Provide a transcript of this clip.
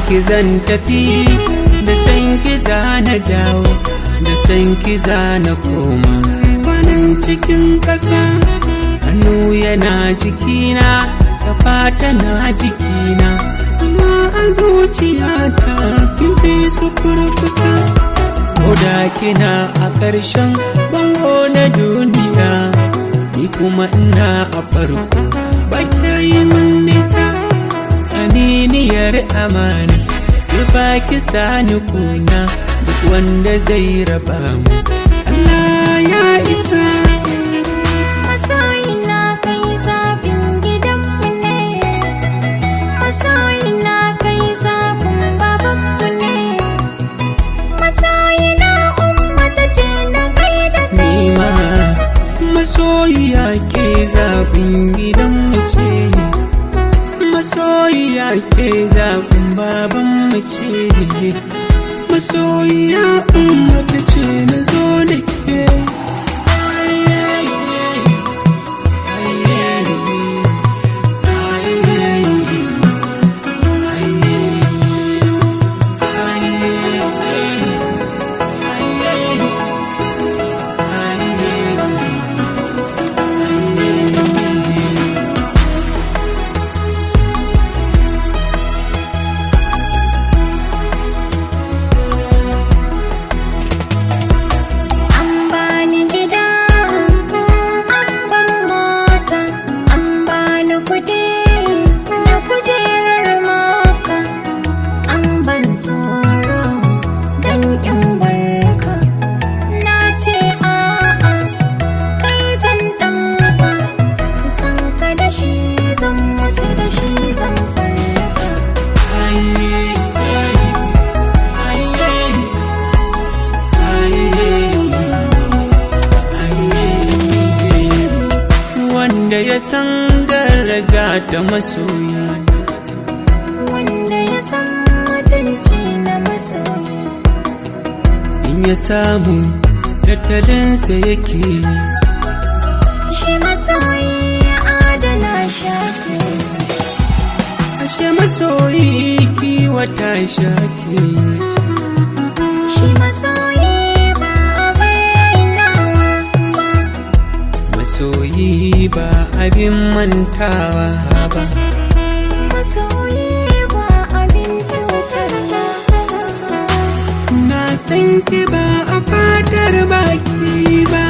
ki zan tafi, da san ki za na dawo, da san ki za na koma. Kwanan cikin ƙasa, hannu yana jikina, kafa tana jikina, amma a zuciyata kin fi su kurkusa. Koda kina a ƙarshen bango na duniya, ni kuma ina a farko, ba kya yi min nisa. Aminiyar amana, ki ba ki sani kuna, duk wanda zai raba mu Allah ya isa. Masoyina kai zaɓin gidanmu ne, masoyina kai zaɓin babanmu ne, masoyina umma ta ce na kai da kai. Nima masoyiya ke zaɓin gidanmu ce, masoyiya ke zaɓin babanmu ce, masoyiya umma ta ce na zo da ke. Wanda ya san daraja da masoyi, wanda ya san mutunci na masoyi, in ya samu tattalinsa yake, shi masoyi ya adana shafi. ashe masoyi kiwata shake, Shi masoyi ba abin rainawa ba, masoyi ba abin mantawa ba, masoyi ba abin cutarwa ba. na san ki ba a fatar baki ba.